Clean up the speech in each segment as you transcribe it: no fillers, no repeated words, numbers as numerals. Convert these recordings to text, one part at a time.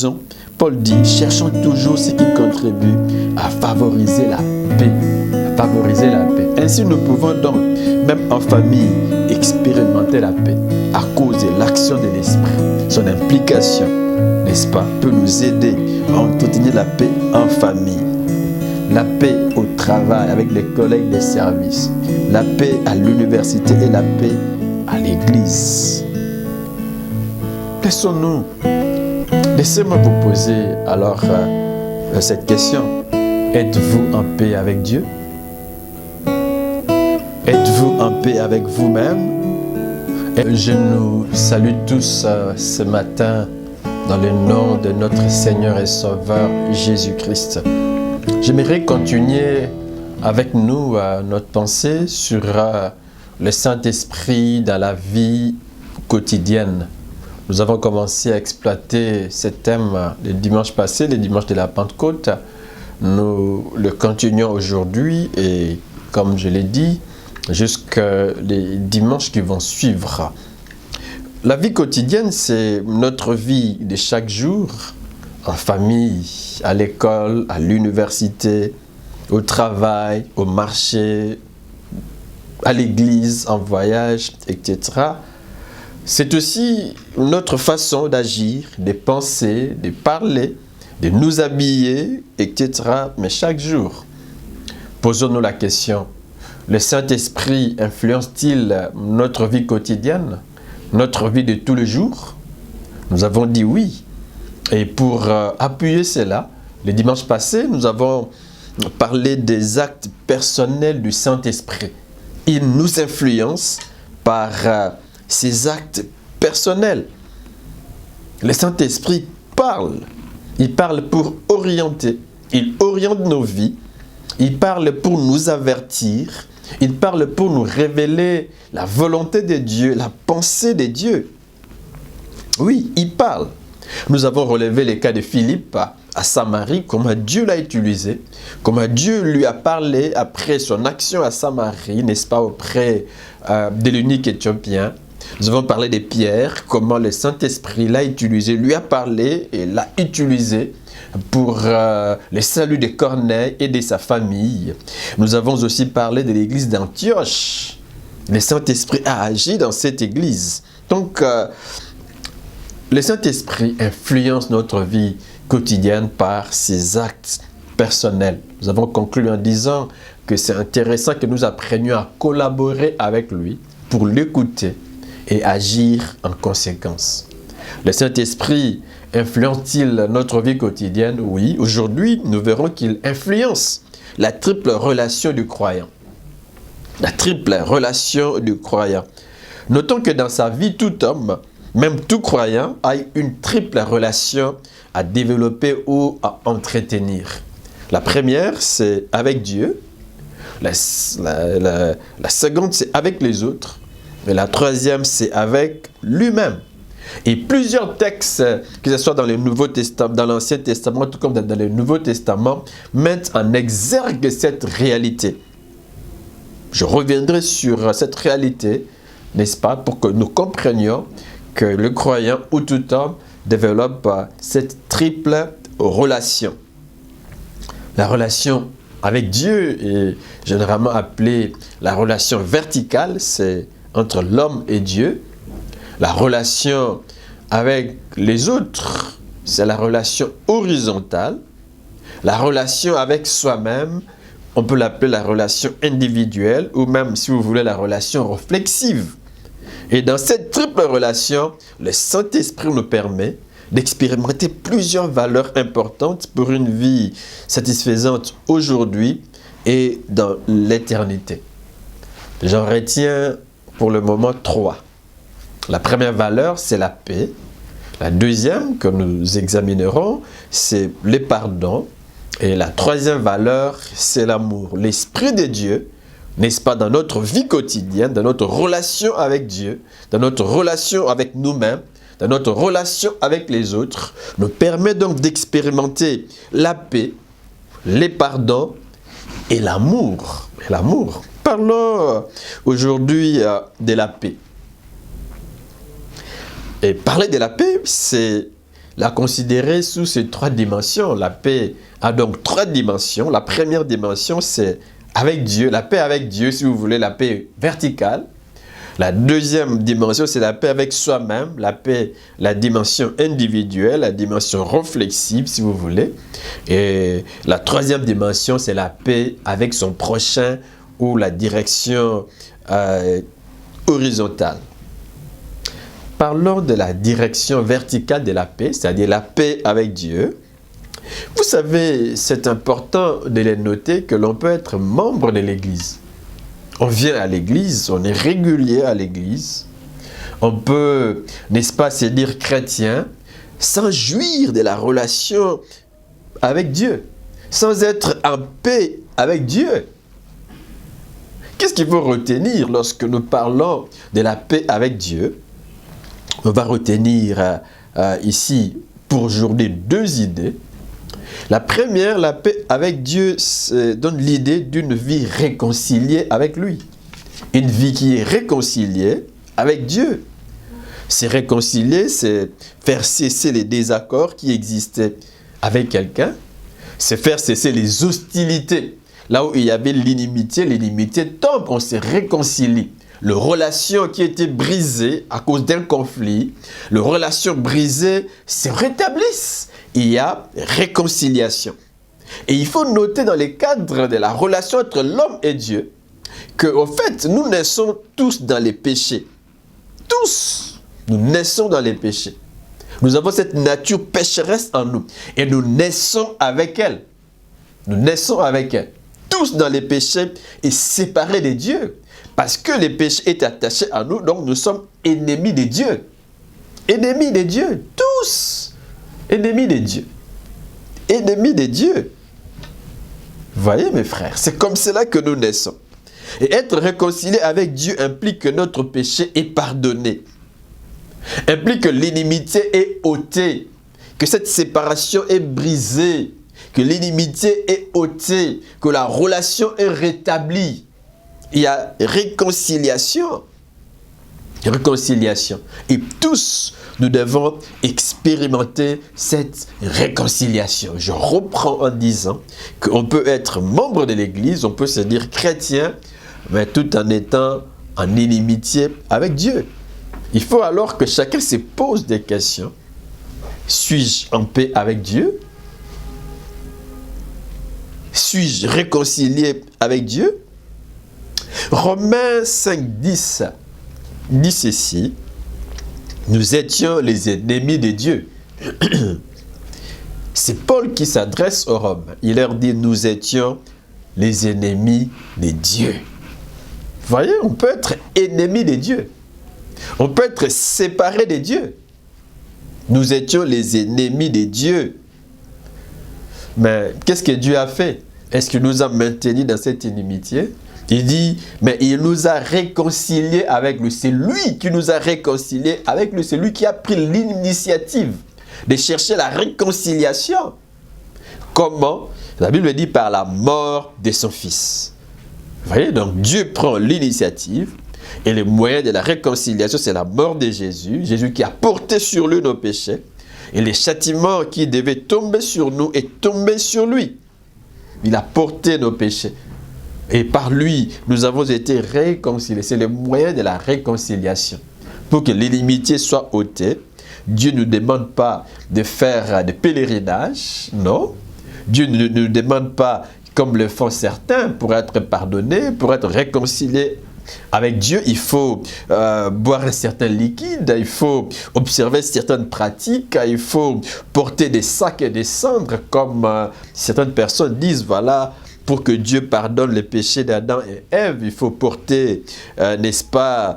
raison, Paul dit, cherchons toujours ce qui contribue à favoriser la paix. À favoriser la paix. Ainsi, nous pouvons donc, même en famille, expérimenter la paix à cause de l'action de l'esprit. Son implication, n'est-ce pas, peut nous aider à entretenir la paix en famille. La paix au travail avec les collègues des services. La paix à l'université et la paix à l'église. Laissons-nous. Laissez-moi vous poser alors cette question. Êtes-vous en paix avec Dieu? Êtes-vous en paix avec vous-même? Et je nous salue tous ce matin dans le nom de notre Seigneur et Sauveur Jésus-Christ. J'aimerais continuer avec nous notre pensée sur le Saint-Esprit dans la vie quotidienne. Nous avons commencé à exploiter ce thème le dimanche passé, le dimanche de la Pentecôte. Nous le continuons aujourd'hui et, comme je l'ai dit, jusqu'à les dimanches qui vont suivre. La vie quotidienne, c'est notre vie de chaque jour, en famille, à l'école, à l'université, au travail, au marché, à l'église, en voyage, etc. C'est aussi notre façon d'agir, de penser, de parler, de nous habiller, etc. Mais chaque jour, posons-nous la question, le Saint-Esprit influence-t-il notre vie quotidienne, notre vie de tous les jours? Nous avons dit oui. Et pour appuyer cela, le dimanche passé, nous avons parlé des actes personnels du Saint-Esprit. Il nous influence par ces actes personnels. Le Saint-Esprit parle. Il parle pour orienter. Il oriente nos vies. Il parle pour nous avertir. Il parle pour nous révéler la volonté de Dieu, la pensée de Dieu. Oui, il parle. Nous avons relevé le cas de Philippe à Samarie, comment Dieu l'a utilisé, comment Dieu lui a parlé après son action à Samarie, n'est-ce pas, auprès de l'eunuque éthiopien. Nous avons parlé de Pierre, comment le Saint-Esprit l'a utilisé, lui a parlé et l'a utilisé pour le salut de Corneille et de sa famille. Nous avons aussi parlé de l'église d'Antioche. Le Saint-Esprit a agi dans cette église. Donc, le Saint-Esprit influence notre vie quotidienne par ses actes personnels. Nous avons conclu en disant que c'est intéressant que nous apprenions à collaborer avec lui pour l'écouter et agir en conséquence. Le Saint-Esprit influence-t-il notre vie quotidienne? Oui, aujourd'hui, nous verrons qu'il influence la triple relation du croyant. La triple relation du croyant. Notons que dans sa vie, tout homme, même tout croyant, a une triple relation à développer ou à entretenir. La première, c'est avec Dieu. La seconde, c'est avec les autres. Et la troisième, c'est avec lui-même. Et plusieurs textes, que ce soit dans le Nouveau Testament, dans l'Ancien Testament, tout comme dans le Nouveau Testament, mettent en exergue cette réalité. Je reviendrai sur cette réalité, n'est-ce pas, pour que nous comprenions que le croyant ou tout homme développe cette triple relation. La relation avec Dieu est généralement appelée la relation verticale, c'est entre l'homme et Dieu. La relation avec les autres, c'est la relation horizontale. La relation avec soi-même, on peut l'appeler la relation individuelle ou même, si vous voulez, la relation réflexive. Et dans cette triple relation, le Saint-Esprit nous permet d'expérimenter plusieurs valeurs importantes pour une vie satisfaisante aujourd'hui et dans l'éternité. J'en retiens pour le moment 3. La première valeur, c'est la paix. La deuxième que nous examinerons, c'est le pardon. Et la troisième valeur, c'est l'amour. L'Esprit de Dieu, n'est-ce pas, dans notre vie quotidienne, dans notre relation avec Dieu, dans notre relation avec nous-mêmes, dans notre relation avec les autres, nous permet donc d'expérimenter la paix, les pardons et l'amour. Parlons aujourd'hui de la paix. Et parler de la paix, c'est la considérer sous ces 3 dimensions. La paix a donc 3 dimensions. La première dimension, c'est avec Dieu, la paix avec Dieu, si vous voulez, la paix verticale. La deuxième dimension, c'est la paix avec soi-même, la paix, la dimension individuelle, la dimension réflexive, si vous voulez. Et la troisième dimension, c'est la paix avec son prochain ou la direction horizontale. Parlons de la direction verticale de la paix, c'est-à-dire la paix avec Dieu. Vous savez, c'est important de les noter que l'on peut être membre de l'Église. On vient à l'église, on est régulier à l'église. On peut, n'est-ce pas, se dire chrétien sans jouir de la relation avec Dieu, sans être en paix avec Dieu. Qu'est-ce qu'il faut retenir lorsque nous parlons de la paix avec Dieu? On va retenir ici pour aujourd'hui 2 idées. La première, la paix avec Dieu donne l'idée d'une vie réconciliée avec lui. Une vie qui est réconciliée avec Dieu. C'est réconcilier, c'est faire cesser les désaccords qui existaient avec quelqu'un. C'est faire cesser les hostilités. Là où il y avait l'inimitié tombe, on se réconcilie. Les relations qui étaient brisées à cause d'un conflit, les relations brisées se rétablissent. Il y a réconciliation. Et il faut noter dans le cadre de la relation entre l'homme et Dieu qu'au fait, nous naissons tous dans les péchés. Tous, nous naissons dans les péchés. Nous avons cette nature pécheresse en nous. Et nous naissons avec elle. Nous naissons avec elle. Tous dans les péchés et séparés de Dieu. Parce que le péché est attaché à nous, donc nous sommes ennemis de Dieu. Ennemis de Dieu, tous. Ennemis de Dieu. Ennemis de Dieu. Vous voyez mes frères, c'est comme cela que nous naissons. Et être réconcilié avec Dieu implique que notre péché est pardonné. Implique que l'inimitié est ôtée. Que cette séparation est brisée. Que l'inimitié est ôtée. Que la relation est rétablie. Il y a réconciliation. Réconciliation. Et tous, nous devons expérimenter cette réconciliation. Je reprends en disant qu'on peut être membre de l'Église, on peut se dire chrétien, mais tout en étant en inimitié avec Dieu. Il faut alors que chacun se pose des questions. Suis-je en paix avec Dieu? Suis-je réconcilié avec Dieu? Romains 5,10 dit ceci: nous étions les ennemis de Dieu. C'est Paul qui s'adresse aux Romains. Il leur dit: nous étions les ennemis de Dieu. Vous voyez, on peut être ennemi de Dieu. On peut être séparé de Dieu. Nous étions les ennemis de Dieu. Mais qu'est-ce que Dieu a fait? Est-ce qu'il nous a maintenus dans cette inimitié? Il dit, mais il nous a réconciliés avec lui. C'est lui qui nous a réconciliés avec lui. C'est lui qui a pris l'initiative de chercher la réconciliation. Comment? La Bible dit par la mort de son Fils. Vous voyez, donc Dieu prend l'initiative et le moyen de la réconciliation, c'est la mort de Jésus. Jésus qui a porté sur lui nos péchés. Et les châtiments qui devaient tomber sur nous est tombé sur lui. Il a porté nos péchés. Et par lui, nous avons été réconciliés. C'est le moyen de la réconciliation. Pour que l'inimitié soit ôtée, Dieu ne nous demande pas de faire des pèlerinages, non. Dieu ne nous demande pas, comme le font certains, pour être pardonné, pour être réconcilié avec Dieu, il faut boire un certain liquide, il faut observer certaines pratiques, il faut porter des sacs et des cendres, comme certaines personnes disent, voilà, pour que Dieu pardonne les péchés d'Adam et Ève, il faut porter, n'est-ce pas,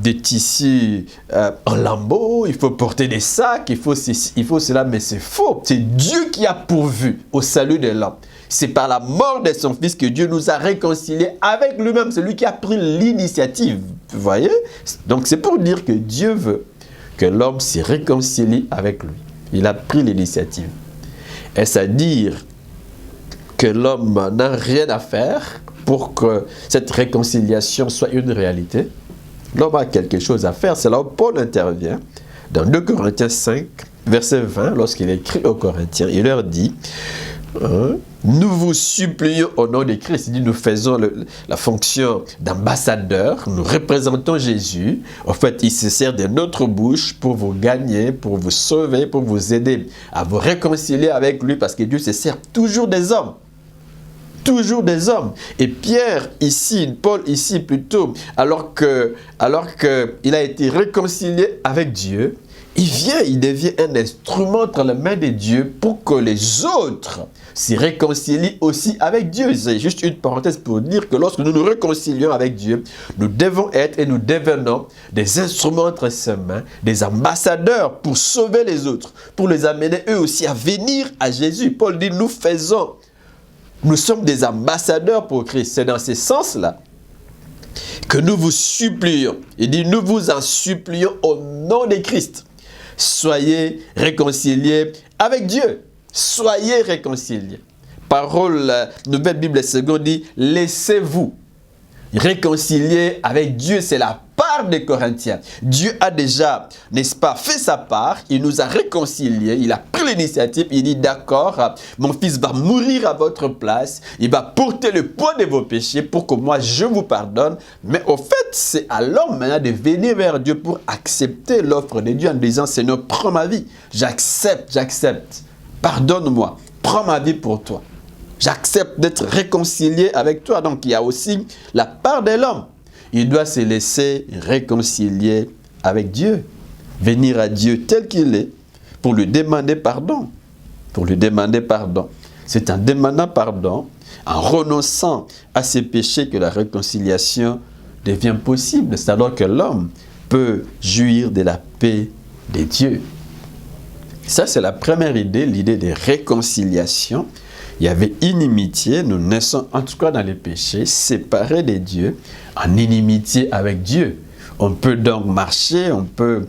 des tissus en lambeaux, il faut porter des sacs, il faut cela, mais c'est faux. C'est Dieu qui a pourvu au salut de l'homme. C'est par la mort de son Fils que Dieu nous a réconciliés avec lui-même. C'est lui qui a pris l'initiative. Vous voyez? Donc c'est pour dire que Dieu veut que l'homme se réconcilie avec lui. Il a pris l'initiative. Est-ce à dire que l'homme n'a rien à faire pour que cette réconciliation soit une réalité? L'homme a quelque chose à faire. C'est là où Paul intervient dans 2 Corinthiens 5, verset 20, lorsqu'il écrit aux Corinthiens, il leur dit, nous vous supplions au nom de Christ. Il dit, nous faisons la fonction d'ambassadeur, nous représentons Jésus. En fait, il se sert de notre bouche pour vous gagner, pour vous sauver, pour vous aider à vous réconcilier avec lui, parce que Dieu se sert toujours des hommes. Toujours des hommes. Et Pierre ici, Paul ici plutôt, alors que il a été réconcilié avec Dieu, il devient un instrument entre les mains de Dieu pour que les autres se réconcilient aussi avec Dieu. C'est juste une parenthèse pour dire que lorsque nous nous réconcilions avec Dieu, nous devons être et nous devenons des instruments entre ses mains, des ambassadeurs pour sauver les autres, pour les amener eux aussi à venir à Jésus. Paul dit, nous sommes des ambassadeurs pour Christ. C'est dans ce sens-là que nous vous supplions. Il dit, nous vous en supplions au nom de Christ. Soyez réconciliés avec Dieu. Soyez réconciliés. Parole Nouvelle Bible Seconde dit, laissez-vous réconcilier avec Dieu. C'est la part des Corinthiens. Dieu a déjà, n'est-ce pas, fait sa part. Il nous a réconciliés. Il a pris l'initiative. Il dit, d'accord, mon fils va mourir à votre place. Il va porter le poids de vos péchés pour que moi, je vous pardonne. Mais au fait, c'est à l'homme maintenant de venir vers Dieu pour accepter l'offre de Dieu en disant, Seigneur, prends ma vie. J'accepte. Pardonne-moi. Prends ma vie pour toi. J'accepte d'être réconcilié avec toi. Donc, il y a aussi la part de l'homme. Il doit se laisser réconcilier avec Dieu. Venir à Dieu tel qu'il est pour lui demander pardon. C'est en demandant pardon, en renonçant à ses péchés que la réconciliation devient possible. C'est alors que l'homme peut jouir de la paix de Dieu. Ça, c'est la première idée, l'idée de réconciliation. Il y avait inimitié, nous naissons en tout cas dans les péchés, séparés de Dieu, en inimitié avec Dieu. On peut donc marcher, on peut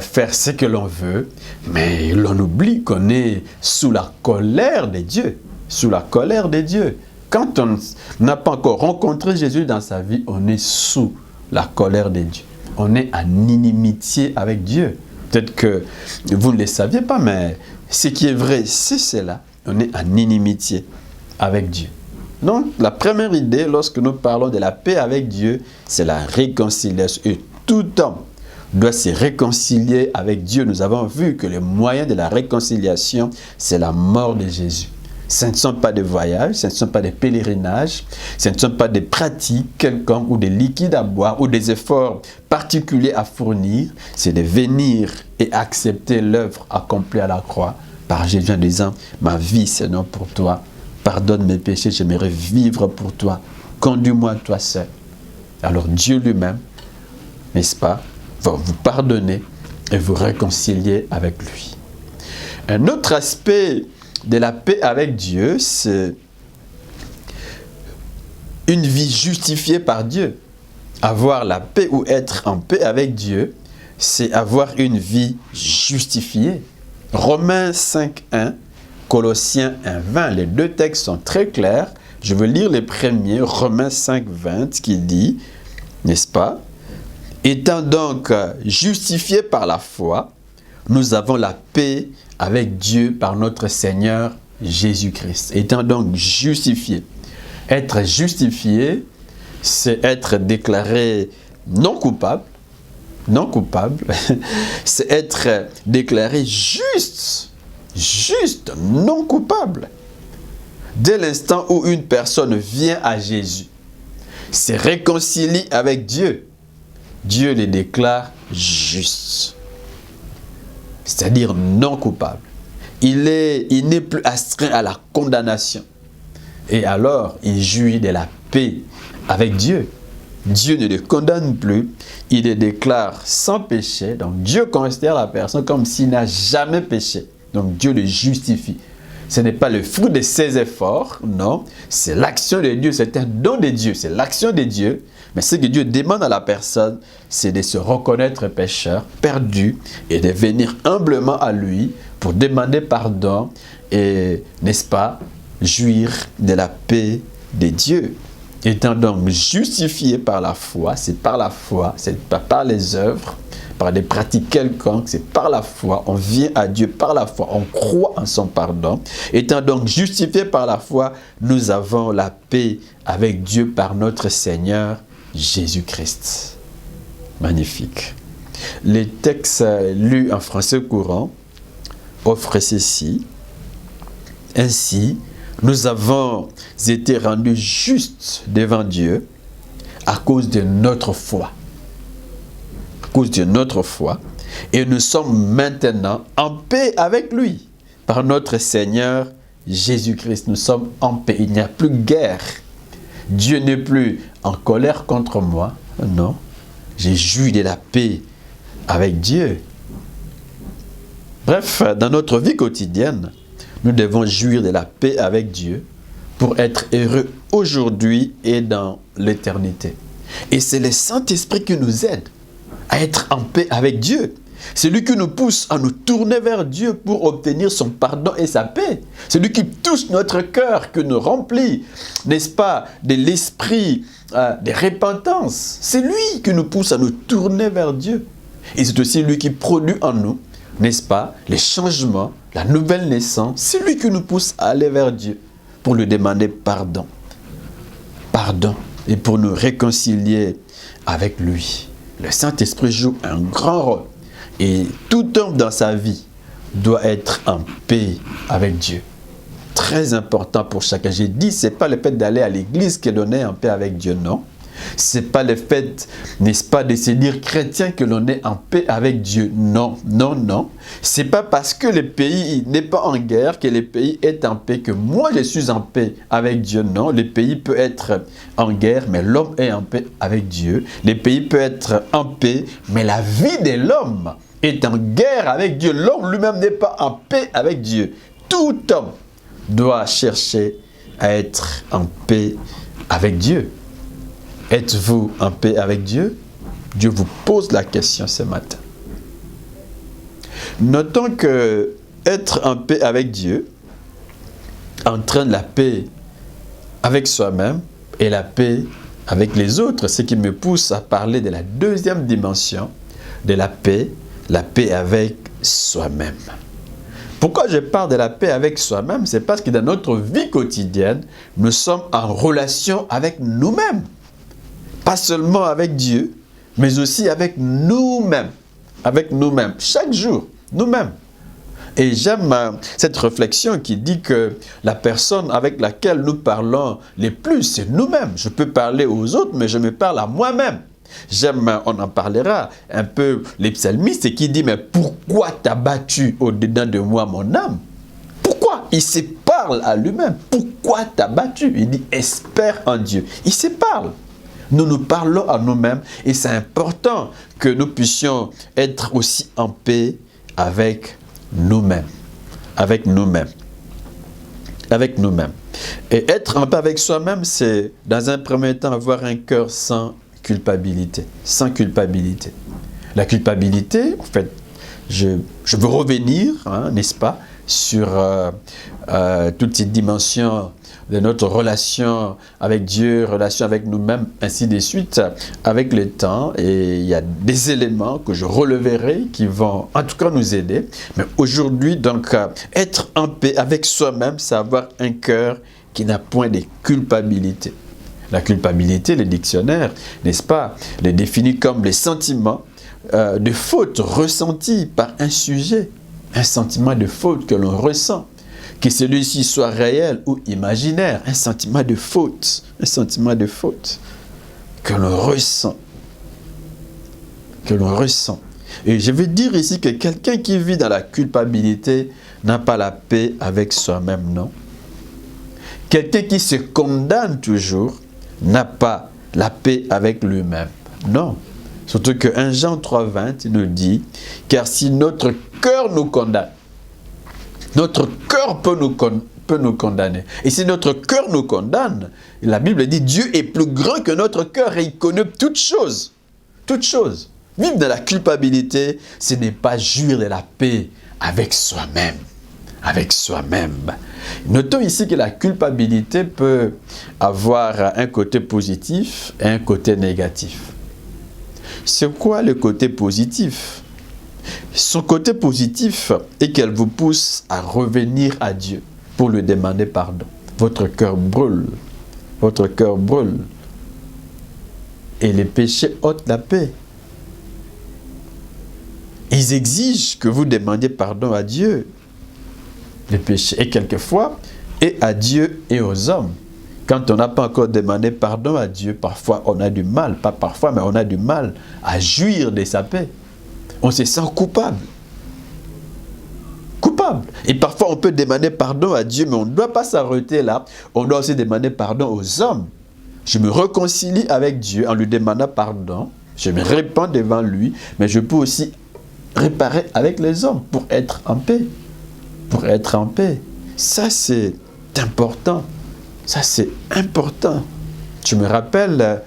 faire ce que l'on veut, mais l'on oublie qu'on est sous la colère de Dieu. Sous la colère de Dieu. Quand on n'a pas encore rencontré Jésus dans sa vie, on est sous la colère de Dieu. On est en inimitié avec Dieu. Peut-être que vous ne le saviez pas, mais ce qui est vrai, c'est cela. On est en inimitié avec Dieu. Donc, la première idée, lorsque nous parlons de la paix avec Dieu, c'est la réconciliation. Et tout homme doit se réconcilier avec Dieu. Nous avons vu que le moyen de la réconciliation, c'est la mort de Jésus. Ce ne sont pas des voyages, ce ne sont pas des pèlerinages, ce ne sont pas des pratiques quelconques ou des liquides à boire ou des efforts particuliers à fournir. C'est de venir et accepter l'œuvre accomplie à la croix par Jésus en disant, ma vie, Seigneur, pour toi. Pardonne mes péchés, j'aimerais vivre pour toi. Conduis-moi toi seul. Alors Dieu lui-même, n'est-ce pas, va vous pardonner et vous réconcilier avec lui. Un autre aspect de la paix avec Dieu, c'est une vie justifiée par Dieu. Avoir la paix ou être en paix avec Dieu, c'est avoir une vie justifiée. Romains 5.1, Colossiens 1.20, les deux textes sont très clairs. Je veux lire les premiers, Romains 5.20, qui dit, n'est-ce pas, étant donc justifiés par la foi, nous avons la paix avec Dieu par notre Seigneur Jésus-Christ. Étant donc justifiés. Être justifié, c'est être déclaré non coupable. Non coupable, c'est être déclaré juste, non coupable. Dès l'instant où une personne vient à Jésus, se réconcilie avec Dieu, Dieu les déclare justes, c'est-à-dire non coupable. Il n'est plus astreint à la condamnation. Et alors, il jouit de la paix avec Dieu. Dieu ne le condamne plus, il le déclare sans péché. Donc Dieu considère la personne comme s'il n'a jamais péché. Donc Dieu le justifie. Ce n'est pas le fruit de ses efforts, non. C'est l'action de Dieu, c'est un don de Dieu, c'est l'action de Dieu. Mais ce que Dieu demande à la personne, c'est de se reconnaître pécheur, perdu, et de venir humblement à lui pour demander pardon et, n'est-ce pas, jouir de la paix de Dieu. Étant donc justifié par la foi, c'est par la foi, c'est pas par les œuvres, par des pratiques quelconques, c'est par la foi, on vient à Dieu par la foi, on croit en son pardon. Étant donc justifiés par la foi, nous avons la paix avec Dieu par notre Seigneur Jésus-Christ. Magnifique. Les textes lus en français courant offrent ceci. Ainsi, nous avons été rendus justes devant Dieu à cause de notre foi. À cause de notre foi. Et nous sommes maintenant en paix avec lui. Par notre Seigneur Jésus-Christ, nous sommes en paix. Il n'y a plus de guerre. Dieu n'est plus en colère contre moi. Non. J'ai joui de la paix avec Dieu. Bref, dans notre vie quotidienne, nous devons jouir de la paix avec Dieu pour être heureux aujourd'hui et dans l'éternité. Et c'est le Saint-Esprit qui nous aide à être en paix avec Dieu. C'est lui qui nous pousse à nous tourner vers Dieu pour obtenir son pardon et sa paix. C'est lui qui touche notre cœur, qui nous remplit, n'est-ce pas, de l'esprit de repentance. C'est lui qui nous pousse à nous tourner vers Dieu. Et c'est aussi lui qui produit en nous, n'est-ce pas, les changements, la nouvelle naissance. C'est lui qui nous pousse à aller vers Dieu pour lui demander pardon. Pardon. Et pour nous réconcilier avec lui. Le Saint-Esprit joue un grand rôle. Et tout homme dans sa vie doit être en paix avec Dieu. Très important pour chacun. J'ai dit, ce n'est pas le fait d'aller à l'église que l'on est en paix avec Dieu, non. Ce n'est pas le fait, n'est-ce pas, de se dire chrétien que l'on est en paix avec Dieu. Non, non, non. Ce n'est pas parce que le pays n'est pas en guerre que le pays est en paix, que moi je suis en paix avec Dieu. Non, le pays peut être en guerre, mais l'homme est en paix avec Dieu. Le pays peut être en paix, mais la vie de l'homme est en guerre avec Dieu. L'homme lui-même n'est pas en paix avec Dieu. Tout homme doit chercher à être en paix avec Dieu. Êtes-vous en paix avec Dieu? Dieu vous pose la question ce matin. Notons que être en paix avec Dieu entraîne la paix avec soi-même et la paix avec les autres, ce qui me pousse à parler de la deuxième dimension de la paix avec soi-même. Pourquoi je parle de la paix avec soi-même? C'est parce que dans notre vie quotidienne, nous sommes en relation avec nous-mêmes. Pas seulement avec Dieu, mais aussi avec nous-mêmes. Avec nous-mêmes. Chaque jour, nous-mêmes. Et j'aime cette réflexion qui dit que la personne avec laquelle nous parlons le plus, c'est nous-mêmes. Je peux parler aux autres, mais je me parle à moi-même. J'aime, on en parlera un peu, les psalmistes qui dit, mais pourquoi t'as battu au-dedans de moi mon âme? Pourquoi? Il se parle à lui-même. Pourquoi t'as battu? Il dit, espère en Dieu. Il se parle. Nous nous parlons à nous-mêmes et c'est important que nous puissions être aussi en paix avec nous-mêmes. Avec nous-mêmes. Avec nous-mêmes. Et être en paix avec soi-même, c'est dans un premier temps avoir un cœur sans culpabilité. Sans culpabilité. La culpabilité, en fait, je veux revenir, n'est-ce pas, sur toutes ces dimensions de notre relation avec Dieu, relation avec nous-mêmes, ainsi de suite, avec le temps. Et il y a des éléments que je releverai qui vont en tout cas nous aider. Mais aujourd'hui, donc, être en paix avec soi-même, c'est avoir un cœur qui n'a point de culpabilité. La culpabilité, le dictionnaire, n'est-ce pas, le définit comme les sentiments de faute ressentis par un sujet. Un sentiment de faute que l'on ressent. Que celui-ci soit réel ou imaginaire, un sentiment de faute que l'on ressent. Et je veux dire ici que quelqu'un qui vit dans la culpabilité n'a pas la paix avec soi-même, non. Quelqu'un qui se condamne toujours n'a pas la paix avec lui-même, non. Surtout que 1 Jean 3,20 nous dit, car si notre cœur nous condamne, notre cœur peut nous condamner. Et si notre cœur nous condamne, la Bible dit Dieu est plus grand que notre cœur et il connaît toutes choses. Toutes choses. Vivre dans la culpabilité, ce n'est pas jouir de la paix avec soi-même. Avec soi-même. Notons ici que la culpabilité peut avoir un côté positif et un côté négatif. C'est quoi le côté positif? Son côté positif est qu'elle vous pousse à revenir à Dieu pour lui demander pardon. Votre cœur brûle. Votre cœur brûle. Et les péchés ôtent la paix. Ils exigent que vous demandiez pardon à Dieu. Les péchés, et quelquefois, et à Dieu et aux hommes. Quand on n'a pas encore demandé pardon à Dieu, parfois on a du mal, pas parfois, mais on a du mal à jouir de sa paix. On se sent coupable. Coupable. Et parfois on peut demander pardon à Dieu, mais on ne doit pas s'arrêter là. On doit aussi demander pardon aux hommes. Je me réconcilie avec Dieu en lui demandant pardon. Je me répands devant lui, mais je peux aussi réparer avec les hommes pour être en paix. Pour être en paix. Ça, c'est important. Ça, c'est important. Je me rappelle,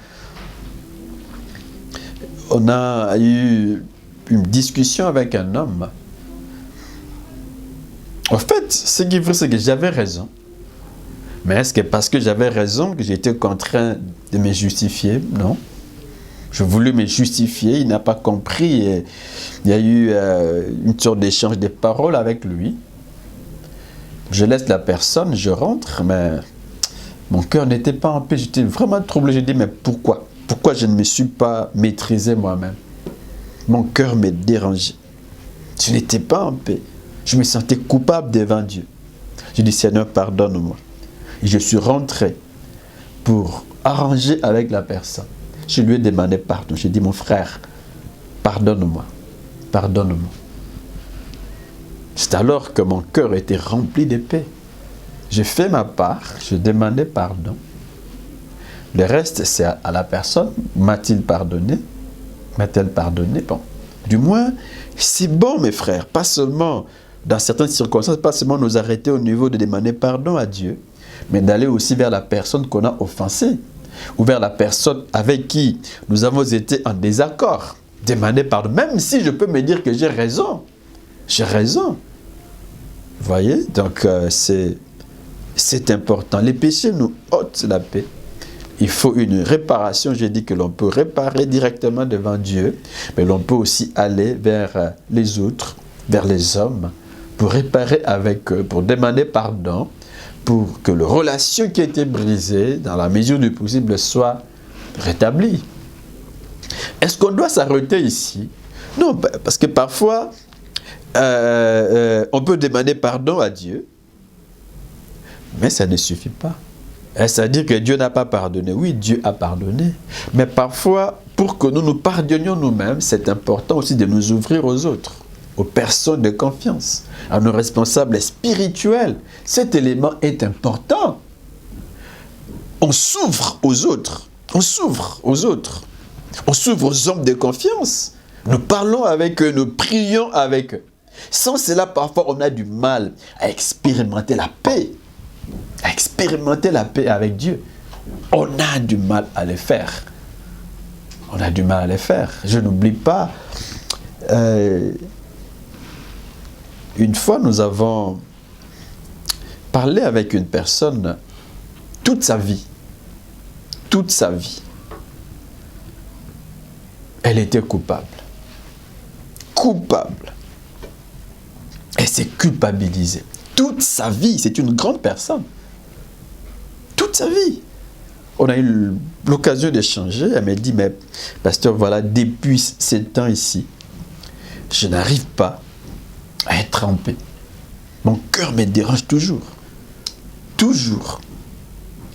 on a eu une discussion avec un homme. En fait, ce qui est vrai, c'est que j'avais raison. Mais est-ce que parce que j'avais raison que j'étais contraint de me justifier? Non. Je voulais me justifier, il n'a pas compris. Et il y a eu une sorte d'échange de paroles avec lui. Je laisse la personne, je rentre, mais mon cœur n'était pas en paix. J'étais vraiment troublé. J'ai dit, mais pourquoi? Pourquoi je ne me suis pas maîtrisé moi-même? Mon cœur me dérangeait. Je n'étais pas en paix. Je me sentais coupable devant Dieu. J'ai dit, Seigneur, pardonne-moi. Et je suis rentré pour arranger avec la personne. Je lui ai demandé pardon. J'ai dit, mon frère, pardonne-moi. Pardonne-moi. C'est alors que mon cœur était rempli de paix. J'ai fait ma part, je demandais pardon. Le reste, c'est à la personne. M'a-t-il pardonné? M'a-t-elle pardonné? Bon. Du moins, c'est bon, mes frères. Pas seulement, dans certaines circonstances, pas seulement nous arrêter au niveau de demander pardon à Dieu, mais d'aller aussi vers la personne qu'on a offensée, ou vers la personne avec qui nous avons été en désaccord. Demander pardon, même si je peux me dire que j'ai raison. J'ai raison. Vous voyez? Donc, c'est important. Les péchés nous ôtent la paix. Il faut une réparation. J'ai dit que l'on peut réparer directement devant Dieu, mais l'on peut aussi aller vers les autres, vers les hommes, pour réparer avec eux, pour demander pardon, pour que la relation qui a été brisée, dans la mesure du possible, soit rétablie. Est-ce qu'on doit s'arrêter ici? Non, parce que parfois, on peut demander pardon à Dieu, mais ça ne suffit pas. Est-ce à dire que Dieu n'a pas pardonné? Oui, Dieu a pardonné. Mais parfois, pour que nous nous pardonnions nous-mêmes, c'est important aussi de nous ouvrir aux autres, aux personnes de confiance, à nos responsables spirituels. Cet élément est important. On s'ouvre aux autres. On s'ouvre aux autres. On s'ouvre aux hommes de confiance. Nous parlons avec eux, nous prions avec eux. Sans cela, parfois, on a du mal à expérimenter la paix. À expérimenter la paix avec Dieu. On a du mal à le faire. On a du mal à le faire. Je n'oublie pas, une fois, nous avons parlé avec une personne toute sa vie. Toute sa vie. Elle était coupable. Coupable. Elle s'est culpabilisée. Toute sa vie, c'est une grande personne. Toute sa vie. On a eu l'occasion d'échanger. Elle m'a dit, mais pasteur, voilà, depuis ces temps ici, je n'arrive pas à être en paix. Mon cœur me dérange toujours. Toujours.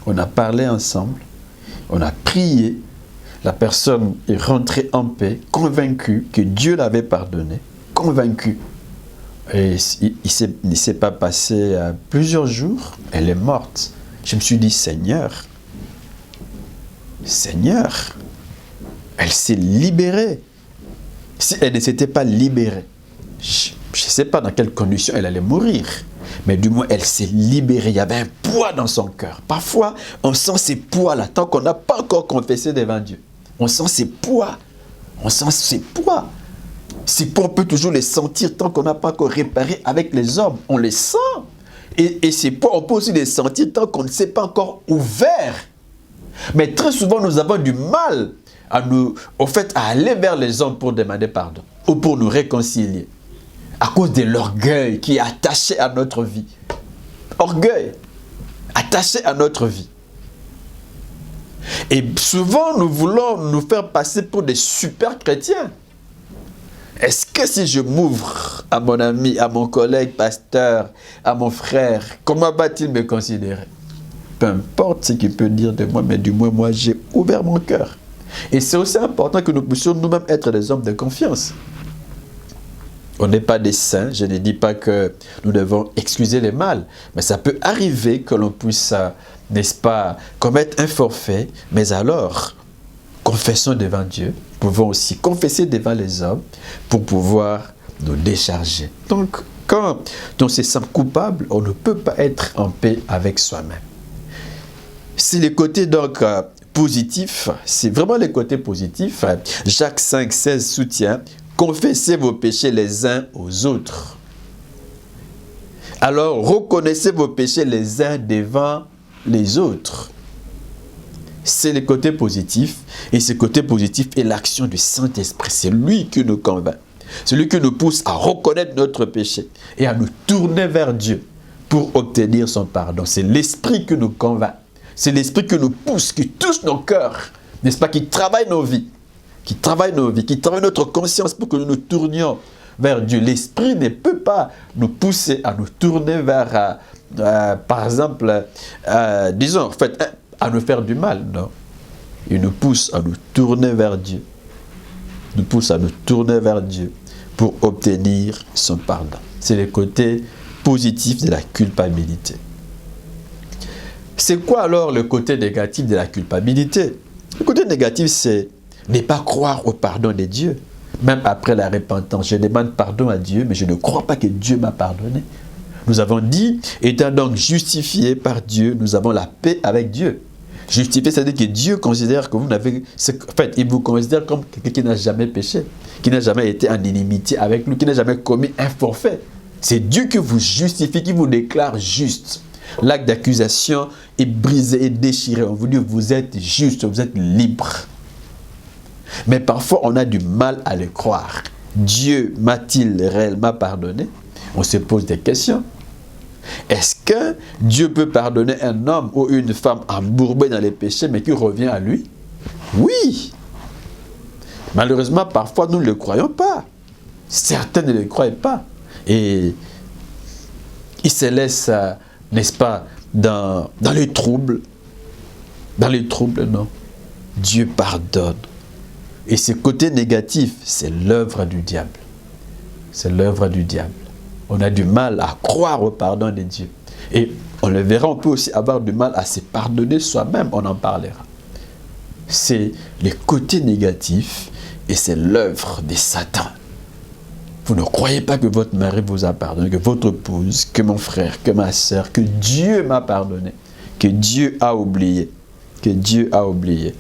On a parlé ensemble. On a prié. La personne est rentrée en paix, convaincue que Dieu l'avait pardonné. Convaincue. Et il ne s'est pas passé plusieurs jours, elle est morte. Je me suis dit, Seigneur, elle s'est libérée. Si elle ne s'était pas libérée, je ne sais pas dans quelles conditions elle allait mourir, mais du moins elle s'est libérée. Il y avait un poids dans son cœur. Parfois, on sent ces poids-là, tant qu'on n'a pas encore confessé devant Dieu. On sent ces poids. On sent ces poids. Ces poids, on peut toujours les sentir tant qu'on n'a pas encore réparé avec les hommes. On les sent. Et ces poids, on peut aussi les sentir tant qu'on ne s'est pas encore ouvert. Mais très souvent, nous avons du mal à aller vers les hommes pour demander pardon ou pour nous réconcilier à cause de l'orgueil qui est attaché à notre vie. Orgueil attaché à notre vie. Et souvent, nous voulons nous faire passer pour des super chrétiens. Est-ce que si je m'ouvre à mon ami, à mon collègue pasteur, à mon frère, comment va-t-il me considérer? Peu importe ce qu'il peut dire de moi, mais du moins, moi, j'ai ouvert mon cœur. Et c'est aussi important que nous puissions nous-mêmes être des hommes de confiance. On n'est pas des saints, je ne dis pas que nous devons excuser les mal, mais ça peut arriver que l'on puisse, n'est-ce pas, commettre un forfait, mais alors, confessons devant Dieu, pouvons aussi confesser devant les hommes pour pouvoir nous décharger. Donc, quand on se sent coupable, on ne peut pas être en paix avec soi-même. C'est le côté donc positif, c'est vraiment le côté positif. Jacques 5,16 soutient: confessez vos péchés les uns aux autres. Alors, reconnaissez vos péchés les uns devant les autres. C'est le côté positif, et ce côté positif est l'action du Saint-Esprit. C'est lui qui nous convainc. C'est lui qui nous pousse à reconnaître notre péché et à nous tourner vers Dieu pour obtenir son pardon. C'est l'Esprit qui nous convainc. C'est l'Esprit qui nous pousse, qui touche nos cœurs, n'est-ce pas, qui travaille nos vies, qui travaille notre conscience pour que nous nous tournions vers Dieu. L'Esprit ne peut pas nous pousser à nous tourner vers, par exemple, disons, en fait, à nous faire du mal, non. Il nous pousse à nous tourner vers Dieu. Il nous pousse à nous tourner vers Dieu pour obtenir son pardon. C'est le côté positif de la culpabilité. C'est quoi alors le côté négatif de la culpabilité? Le côté négatif, c'est ne pas croire au pardon de Dieu. Même après la repentance, je demande pardon à Dieu, mais je ne crois pas que Dieu m'a pardonné. Nous avons dit, étant donc justifiés par Dieu, nous avons la paix avec Dieu. Justifié, c'est-à-dire que Dieu considère que vous n'avez... En fait, il vous considère comme quelqu'un qui n'a jamais péché, qui n'a jamais été en inimitié avec lui, qui n'a jamais commis un forfait. C'est Dieu qui vous justifie, qui vous déclare juste. L'acte d'accusation est brisé et déchiré. On vous dit, vous êtes juste, vous êtes libre. Mais parfois, on a du mal à le croire. Dieu m'a-t-il réellement pardonné? On se pose des questions. Est-ce que Dieu peut pardonner un homme ou une femme embourbée dans les péchés, mais qui revient à lui? Oui. Malheureusement, parfois, nous ne le croyons pas. Certains ne le croient pas. Et ils se laissent, n'est-ce pas, dans les troubles. Dans les troubles, non. Dieu pardonne. Et ce côté négatif, c'est l'œuvre du diable. C'est l'œuvre du diable. On a du mal à croire au pardon de Dieu. Et on le verra, on peut aussi avoir du mal à se pardonner soi-même, on en parlera. C'est le côté négatif et c'est l'œuvre de Satan. Vous ne croyez pas que votre mari vous a pardonné, que votre épouse, que mon frère, que ma soeur, que Dieu m'a pardonné, que Dieu a oublié, que Dieu a oublié.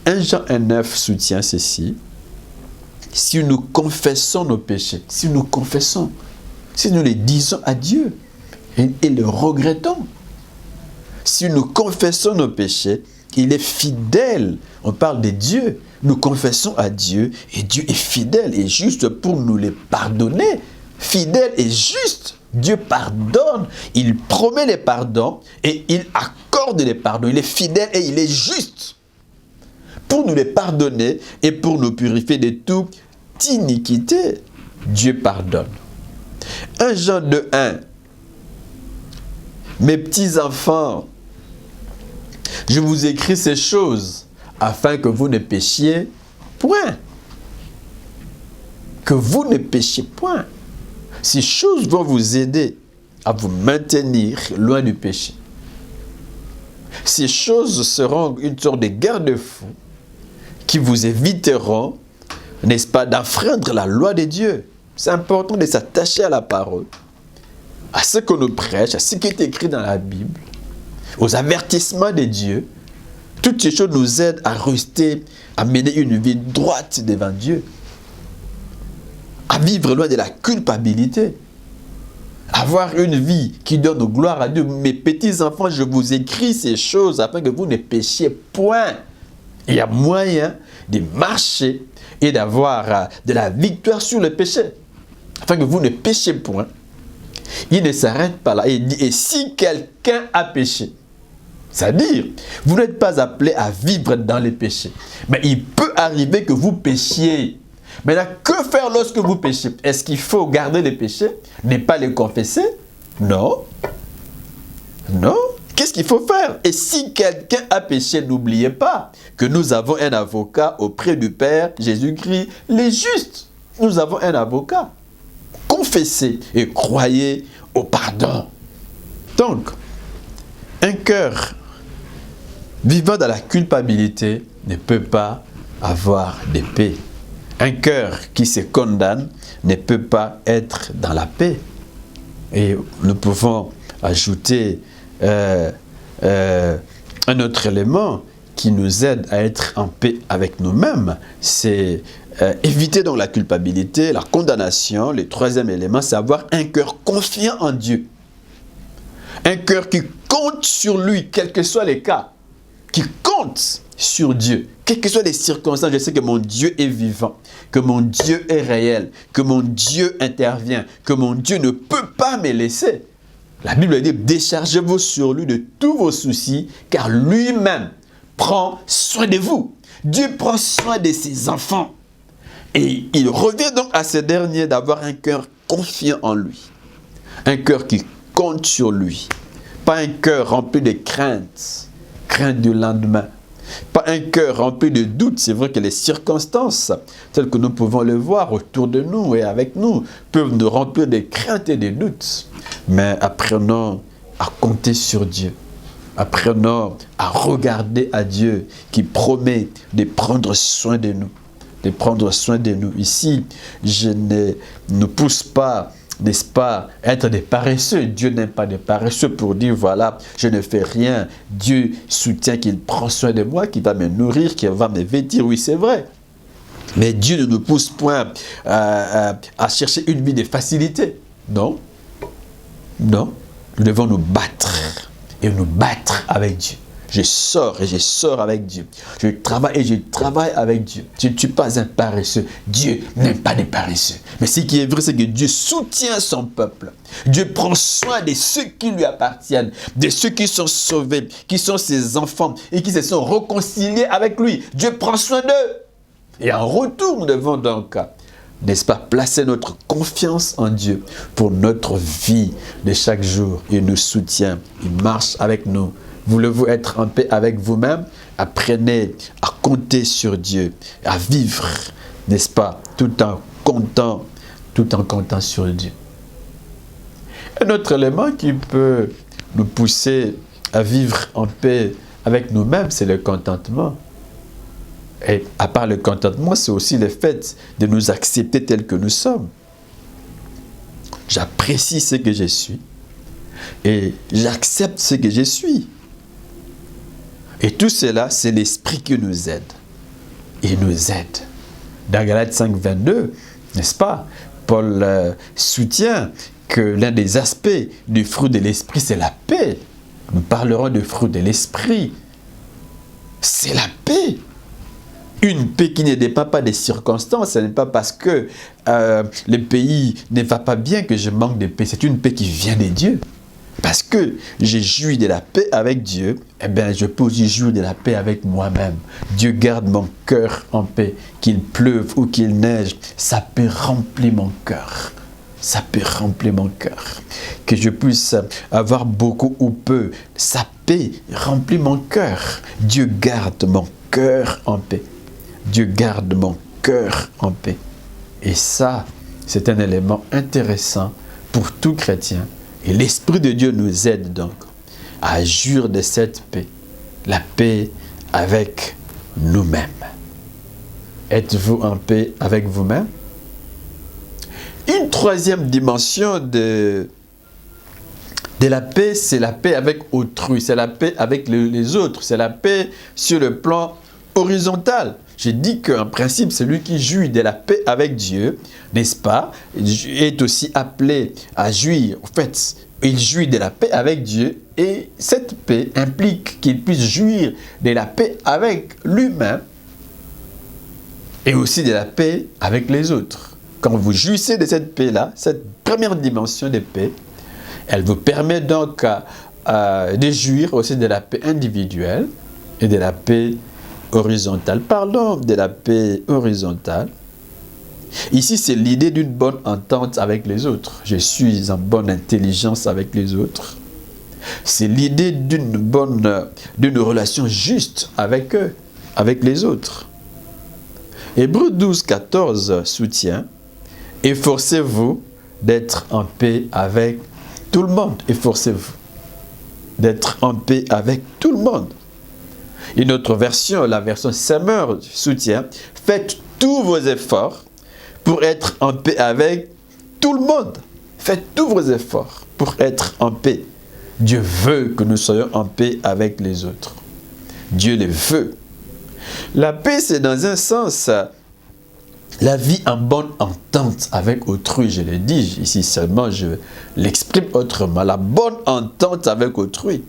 1 Jean 1,9 soutient ceci. Si nous confessons nos péchés, si nous les disons à Dieu et le regrettons, si nous confessons nos péchés, il est fidèle. On parle de Dieu. Nous confessons à Dieu et Dieu est fidèle et juste pour nous les pardonner. Fidèle et juste. Dieu pardonne. Il promet les pardons et il accorde les pardons. Il est fidèle et il est juste pour nous les pardonner et pour nous purifier de toute iniquité. Dieu pardonne. 1 Jean 2,1. Mes petits enfants, je vous écris ces choses afin que vous ne péchiez point. Que vous ne péchiez point. Ces choses vont vous aider à vous maintenir loin du péché. Ces choses seront une sorte de garde-fou qui vous éviteront, n'est-ce pas, d'enfreindre la loi de Dieu. C'est important de s'attacher à la parole, à ce qu'on nous prêche, à ce qui est écrit dans la Bible, aux avertissements de Dieu. Toutes ces choses nous aident à rester, à mener une vie droite devant Dieu, à vivre loin de la culpabilité, avoir une vie qui donne gloire à Dieu. Mes petits enfants, je vous écris ces choses afin que vous ne péchiez point. Il y a moyen de marcher et d'avoir de la victoire sur le péché. Afin que vous ne péchez point. Il ne s'arrête pas là. Il dit, et si quelqu'un a péché, c'est-à-dire, vous n'êtes pas appelé à vivre dans les péchés. Mais il peut arriver que vous péchiez. Maintenant, que faire lorsque vous péchez? Est-ce qu'il faut garder les péchés, ne pas les confesser? Non. Non. Qu'est-ce qu'il faut faire? Et si quelqu'un a péché, n'oubliez pas que nous avons un avocat auprès du Père, Jésus-Christ, les justes. Nous avons un avocat. Confessez et croyez au pardon. Donc, un cœur vivant dans la culpabilité ne peut pas avoir de paix. Un cœur qui se condamne ne peut pas être dans la paix. Et nous pouvons ajouter un autre élément qui nous aide à être en paix avec nous-mêmes. C'est éviter donc la culpabilité, la condamnation. Le troisième élément, c'est avoir un cœur confiant en Dieu. Un cœur qui compte sur lui, quels que soient les cas. Qui compte sur Dieu. Quelles que soient les circonstances, je sais que mon Dieu est vivant, que mon Dieu est réel, que mon Dieu intervient, que mon Dieu ne peut pas me laisser. La Bible dit, déchargez-vous sur lui de tous vos soucis, car lui-même prend soin de vous. Dieu prend soin de ses enfants. Et il revient donc à ce dernier d'avoir un cœur confiant en lui. Un cœur qui compte sur lui. Pas un cœur rempli de crainte du lendemain. Pas un cœur rempli de doutes. C'est vrai que les circonstances, telles que nous pouvons le voir autour de nous et avec nous, peuvent nous remplir de craintes et de doutes. Mais apprenons à compter sur Dieu. Apprenons à regarder à Dieu qui promet de prendre soin de nous. De prendre soin de nous. Ici, je ne nous pousse pas, n'est-ce pas, être des paresseux. Dieu n'aime pas des paresseux pour dire, voilà, je ne fais rien. Dieu soutient qu'il prend soin de moi, qu'il va me nourrir, qu'il va me vêtir. Oui, c'est vrai. Mais Dieu ne nous pousse point à chercher une vie de facilité. Non. Non. Nous devons nous battre. Et nous battre avec Dieu. Je sors et je sors avec Dieu. Je travaille et je travaille avec Dieu. Je ne suis pas un paresseux. Dieu n'aime pas des paresseux. Mais ce qui est vrai, c'est que Dieu soutient son peuple. Dieu prend soin de ceux qui lui appartiennent, de ceux qui sont sauvés, qui sont ses enfants et qui se sont réconciliés avec lui. Dieu prend soin d'eux. Et en retour, nous devons donc, n'est-ce pas, placer notre confiance en Dieu pour notre vie de chaque jour. Il nous soutient, il marche avec nous. Voulez-vous être en paix avec vous-même? Apprenez à compter sur Dieu, à vivre, n'est-ce pas, tout en comptant sur Dieu. Un autre élément qui peut nous pousser à vivre en paix avec nous-mêmes, c'est le contentement. Et à part le contentement, c'est aussi le fait de nous accepter tels que nous sommes. J'apprécie ce que je suis et j'accepte ce que je suis. Et tout cela, c'est l'Esprit qui nous aide. Il nous aide. Dans Galates 5, 22, n'est-ce pas, Paul soutient que l'un des aspects du fruit de l'Esprit, c'est la paix. Nous parlerons du fruit de l'Esprit. C'est la paix. Une paix qui ne dépend pas des circonstances. Ce n'est pas parce que le pays ne va pas bien que je manque de paix. C'est une paix qui vient de Dieu. Parce que j'ai joui de la paix avec Dieu, eh bien, je peux aussi jouir de la paix avec moi-même. Dieu garde mon cœur en paix. Qu'il pleuve ou qu'il neige, sa paix remplit mon cœur. Sa paix remplit mon cœur. Que je puisse avoir beaucoup ou peu, sa paix remplit mon cœur. Dieu garde mon cœur en paix. Dieu garde mon cœur en paix. Et ça, c'est un élément intéressant pour tout chrétien. Et l'Esprit de Dieu nous aide donc à jouir de cette paix. La paix avec nous-mêmes. Êtes-vous en paix avec vous-même? Une troisième dimension de la paix, c'est la paix avec autrui. C'est la paix avec les autres. C'est la paix sur le plan horizontal. J'ai dit qu'en principe, celui qui jouit de la paix avec Dieu, n'est-ce pas, est aussi appelé à jouir. En fait, il jouit de la paix avec Dieu et cette paix implique qu'il puisse jouir de la paix avec lui-même. et aussi de la paix avec les autres. Quand vous jouissez de cette paix-là, cette première dimension de paix, elle vous permet donc de jouir aussi de la paix individuelle et de la paix horizontale. Parlons de la paix horizontale. Ici, c'est l'idée d'une bonne entente avec les autres. Je suis en bonne intelligence avec les autres. C'est l'idée d'une relation juste avec eux, avec les autres. Hébreux 12, 14 soutient « Efforcez-vous d'être en paix avec tout le monde. » Efforcez-vous d'être en paix avec tout le monde. Une autre version, la version Summer, soutient « Faites tous vos efforts pour être en paix avec tout le monde. » Faites tous vos efforts pour être en paix. Dieu veut que nous soyons en paix avec les autres. Dieu le veut. La paix, c'est dans un sens la vie en bonne entente avec autrui. Je le dis ici seulement, je l'exprime autrement. La bonne entente avec autrui.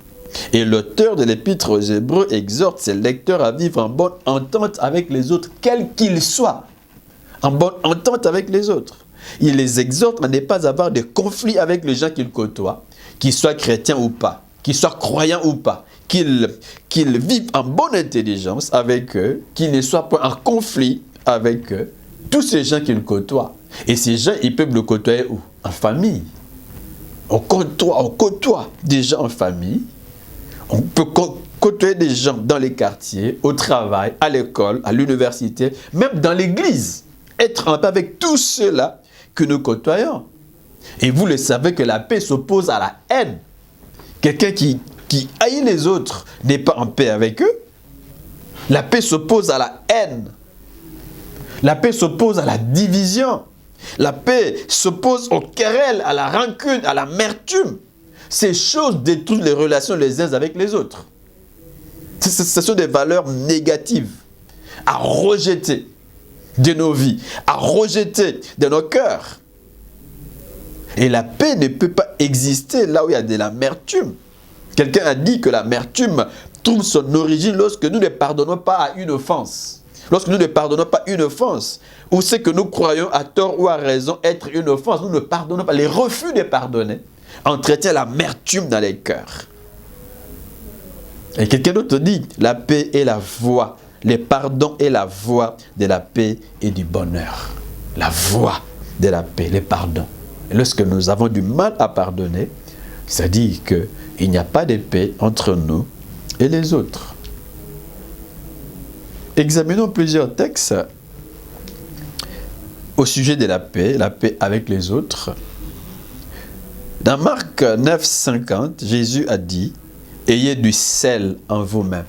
Et l'auteur de l'Épître aux Hébreux exhorte ses lecteurs à vivre en bonne entente avec les autres, quels qu'ils soient. En bonne entente avec les autres. Il les exhorte à ne pas avoir de conflits avec les gens qu'ils côtoient, qu'ils soient chrétiens ou pas, qu'ils soient croyants ou pas, qu'ils vivent en bonne intelligence avec eux, qu'ils ne soient pas en conflit avec eux, tous ces gens qu'ils côtoient. Et ces gens, ils peuvent le côtoyer où? En famille. On côtoie des gens en famille. On peut côtoyer des gens dans les quartiers, au travail, à l'école, à l'université, même dans l'église. Être en paix avec tous ceux-là que nous côtoyons. Et vous le savez que la paix s'oppose à la haine. Quelqu'un qui haït les autres n'est pas en paix avec eux. La paix s'oppose à la haine. La paix s'oppose à la division. La paix s'oppose aux querelles, à la rancune, à l'amertume. Ces choses détruisent les relations les uns avec les autres. Ce sont des valeurs négatives à rejeter de nos vies, à rejeter de nos cœurs. Et la paix ne peut pas exister là où il y a de l'amertume. Quelqu'un a dit que l'amertume trouve son origine lorsque nous ne pardonnons pas à une offense. Lorsque nous ne pardonnons pas une offense, ou ce que nous croyons à tort ou à raison être une offense, nous ne pardonnons pas. Les refus de pardonner entretiennent l'amertume dans les cœurs. Et quelqu'un d'autre dit, la paix est la voie, le pardon est la voie de la paix et du bonheur. La voie de la paix, le pardon. Et lorsque nous avons du mal à pardonner, ça dit qu'il n'y a pas de paix entre nous et les autres. Examinons plusieurs textes au sujet de la paix avec les autres. Dans Marc 9, 50, Jésus a dit « Ayez du sel en vous-même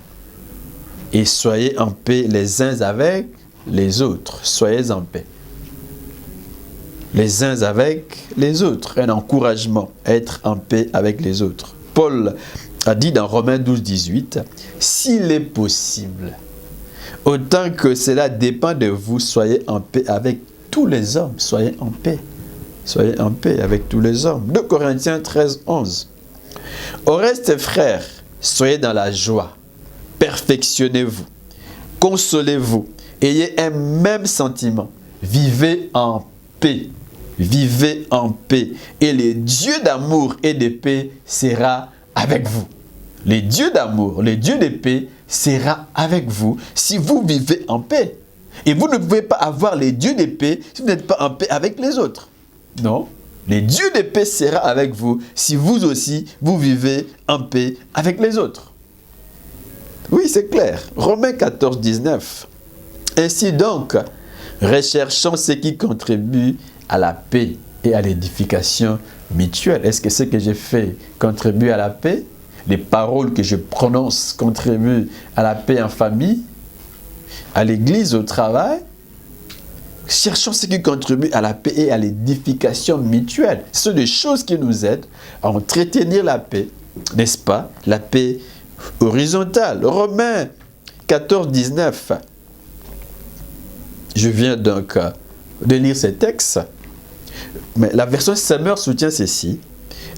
et soyez en paix les uns avec les autres. » Soyez en paix. Les uns avec les autres. Un encouragement à être en paix avec les autres. Paul a dit dans Romains 12, 18 « S'il est possible, autant que cela dépend de vous, soyez en paix avec tous les hommes. » Soyez en paix. Soyez en paix avec tous les hommes. 2 Corinthiens 13, 11. Au reste, frères, soyez dans la joie. Perfectionnez-vous. Consolez-vous. Ayez un même sentiment. Vivez en paix. Vivez en paix. Et le Dieu d'amour et de paix sera avec vous. Le Dieu d'amour, le Dieu de paix sera avec vous si vous vivez en paix. Et vous ne pouvez pas avoir les dieux de paix si vous n'êtes pas en paix avec les autres. Non. Le Dieu de paix sera avec vous si vous aussi, vous vivez en paix avec les autres. Oui, c'est clair. Romains 14, 19. Ainsi donc, recherchons ce qui contribue à la paix et à l'édification mutuelle. Est-ce que ce que j'ai fait contribue à la paix? Les paroles que je prononce contribuent à la paix en famille, à l'église, au travail? Cherchons ce qui contribue à la paix et à l'édification mutuelle. Ce sont des choses qui nous aident à entretenir la paix, n'est-ce pas? La paix horizontale. Romains 14, 19. Je viens donc de lire ces textes. Mais la version Summer soutient ceci.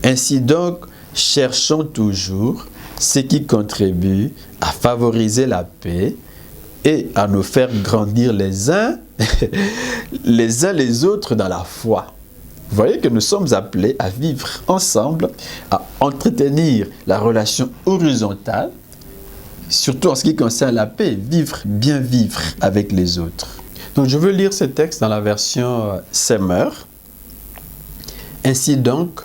Ainsi donc, cherchons toujours ce qui contribue à favoriser la paix et à nous faire grandir les uns les autres dans la foi. Vous voyez que nous sommes appelés à vivre ensemble, à entretenir la relation horizontale, surtout en ce qui concerne la paix, bien vivre avec les autres. Donc je veux lire ce texte dans la version Semeur. Ainsi donc,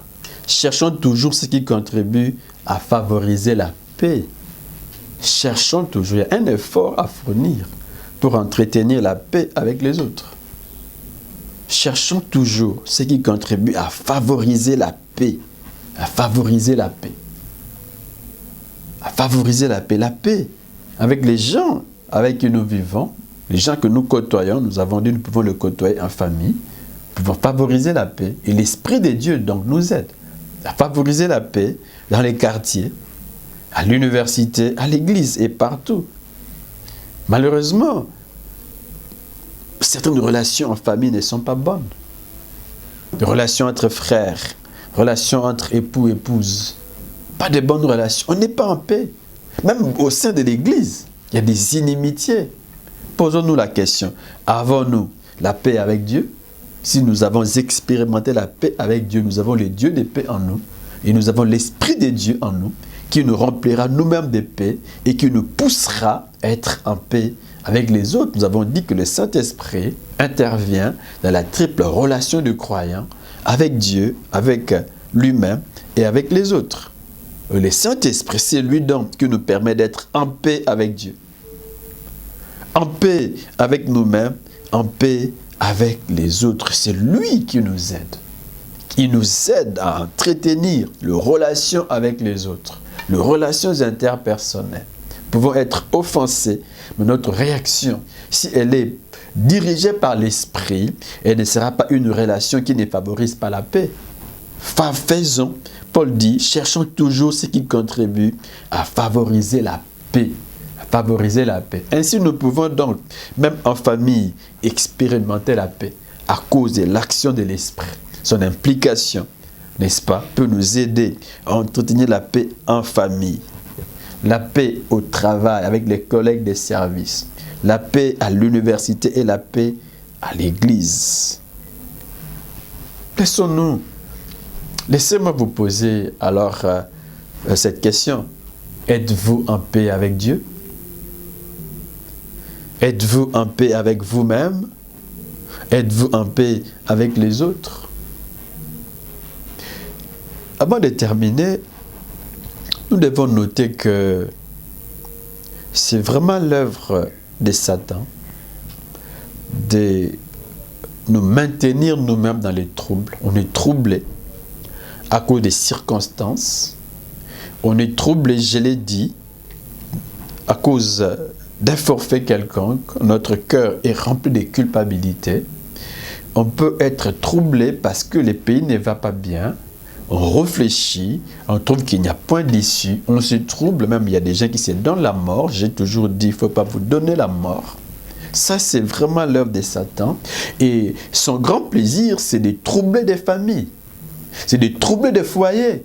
cherchons toujours ce qui contribue à favoriser la paix. Cherchons toujours, il y a un effort à fournir pour entretenir la paix avec les autres. Cherchons toujours ce qui contribue à favoriser la paix. À favoriser la paix. À favoriser la paix. La paix avec les gens avec qui nous vivons, les gens que nous côtoyons, nous avons dit nous pouvons le côtoyer en famille, nous pouvons favoriser la paix. Et l'Esprit de Dieu donc nous aide à favoriser la paix dans les quartiers, à l'université, à l'église et partout. Malheureusement, certaines relations en famille ne sont pas bonnes. Les relations entre frères, relations entre époux, épouses, pas de bonnes relations. On n'est pas en paix. Même au sein de l'église, il y a des inimitiés. Posons-nous la question, avons-nous la paix avec Dieu? Si nous avons expérimenté la paix avec Dieu, nous avons le Dieu de paix en nous et nous avons l'Esprit de Dieu en nous qui nous remplira nous-mêmes de paix et qui nous poussera à être en paix avec les autres. Nous avons dit que le Saint-Esprit intervient dans la triple relation du croyant avec Dieu, avec lui-même et avec les autres. Le Saint-Esprit, c'est lui donc qui nous permet d'être en paix avec Dieu, en paix avec nous-mêmes, en paix avec les autres. C'est lui qui nous aide. Il nous aide à entretenir les relations avec les autres, les relations interpersonnelles. Nous pouvons être offensés, mais notre réaction, si elle est dirigée par l'Esprit, elle ne sera pas une relation qui ne favorise pas la paix. Faisons, Paul dit, cherchons toujours ce qui contribue à favoriser la paix. Favoriser la paix. Ainsi, nous pouvons donc, même en famille, expérimenter la paix à cause de l'action de l'Esprit. Son implication, n'est-ce pas, peut nous aider à entretenir la paix en famille, la paix au travail avec les collègues de service, la paix à l'université et la paix à l'église. Laissez-moi vous poser alors cette question. Êtes-vous en paix avec Dieu? Êtes-vous en paix avec vous-même? Êtes-vous en paix avec les autres? Avant de terminer, nous devons noter que c'est vraiment l'œuvre de Satan de nous maintenir nous-mêmes dans les troubles. On est troublé à cause des circonstances. On est troublé, je l'ai dit, à cause d'un forfait quelconque. Notre cœur est rempli de culpabilité. On peut être troublé parce que le pays ne va pas bien. On réfléchit, on trouve qu'il n'y a point d'issue. On se trouble, même il y a des gens qui se donnent la mort. J'ai toujours dit, il ne faut pas vous donner la mort. Ça, c'est vraiment l'œuvre de Satan. Et son grand plaisir, c'est de troubler des familles. C'est de troubler des foyers.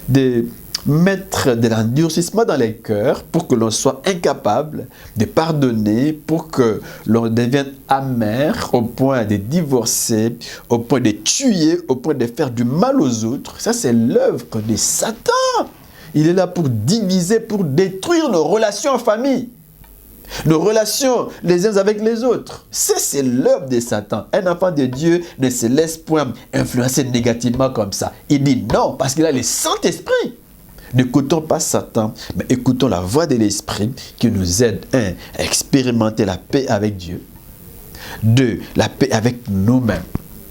De mettre de l'endurcissement dans les cœurs pour que l'on soit incapable de pardonner, pour que l'on devienne amer au point de divorcer, au point de tuer, au point de faire du mal aux autres. Ça, c'est l'œuvre de Satan. Il est là pour diviser, pour détruire nos relations en famille, nos relations les uns avec les autres. Ça, c'est l'œuvre de Satan. Un enfant de Dieu ne se laisse point influencer négativement comme ça. Il dit non, parce qu'il a le Saint-Esprit. N'écoutons pas Satan, mais écoutons la voix de l'Esprit qui nous aide, 1, à expérimenter la paix avec Dieu. 2, la paix avec nous-mêmes.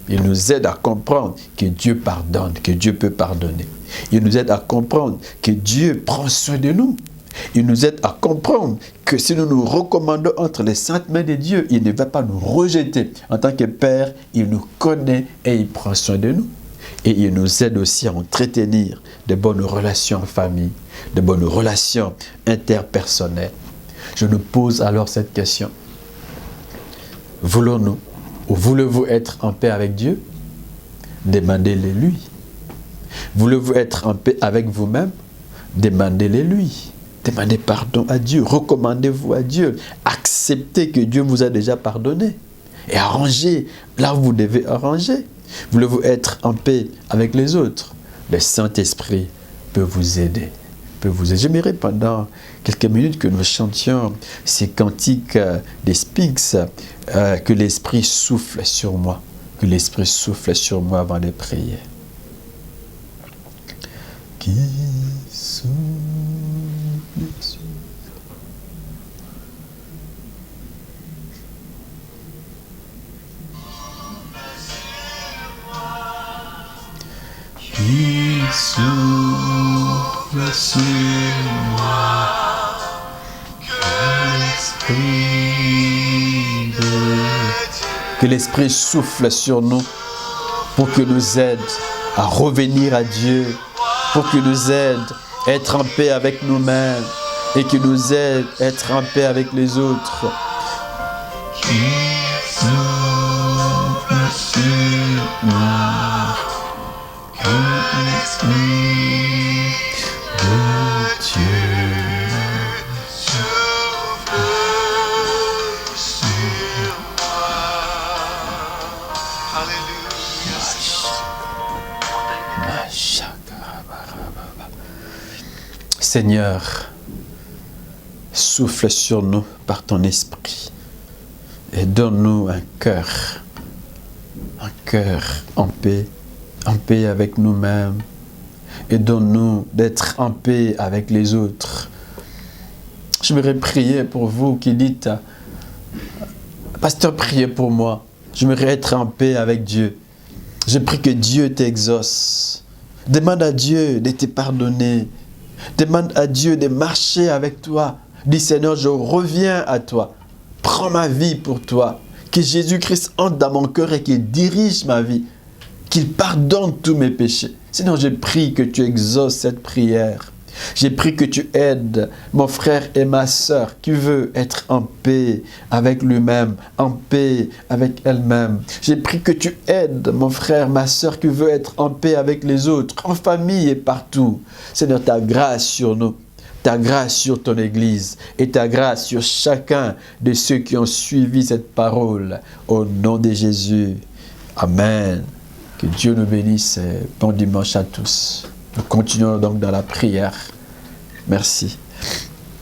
Il nous aide à comprendre que Dieu pardonne, que Dieu peut pardonner. Il nous aide à comprendre que Dieu prend soin de nous. Il nous aide à comprendre que si nous nous recommandons entre les saintes mains de Dieu, il ne va pas nous rejeter. En tant que Père, il nous connaît et il prend soin de nous. Et il nous aide aussi à entretenir de bonnes relations en famille, de bonnes relations interpersonnelles. Je nous pose alors cette question. Voulons-nous ou voulez-vous être en paix avec Dieu? Demandez-le lui. Voulez-vous être en paix avec vous-même? Demandez-le lui. Demandez pardon à Dieu, recommandez-vous à Dieu, acceptez que Dieu vous a déjà pardonné et arrangez là où vous devez arranger. Voulez-vous être en paix avec les autres? Le Saint-Esprit peut vous aider. J'aimerais pendant quelques minutes que nous chantions ces cantiques des Sphinx, que l'Esprit souffle sur moi, que l'Esprit souffle sur moi avant de prier. Qui souffle sur qui souffle sur moi, que l'Esprit souffle sur nous pour que nous aide à revenir à Dieu, pour que nous aide à être en paix avec nous-mêmes et que nous aide à être en paix avec les autres. Seigneur, souffle sur nous par ton esprit et donne-nous un cœur en paix avec nous-mêmes, et donne-nous d'être en paix avec les autres. J'aimerais prier pour vous qui dites, pasteur, priez pour moi. J'aimerais être en paix avec Dieu. Je prie que Dieu t'exauce. Demande à Dieu de te pardonner. Demande à Dieu de marcher avec toi. Dis, Seigneur, je reviens à toi. Prends ma vie pour toi. Que Jésus-Christ entre dans mon cœur et qu'il dirige ma vie. Qu'il pardonne tous mes péchés. Seigneur, je prie que tu exauces cette prière. J'ai pris que tu aides mon frère et ma sœur qui veut être en paix avec lui-même, en paix avec elle-même. J'ai pris que tu aides mon frère, ma sœur qui veut être en paix avec les autres, en famille et partout. Seigneur, ta grâce sur nous, ta grâce sur ton Église et ta grâce sur chacun de ceux qui ont suivi cette parole. Au nom de Jésus. Amen. Que Dieu nous bénisse et bon dimanche à tous. Nous continuons donc dans la prière. Merci.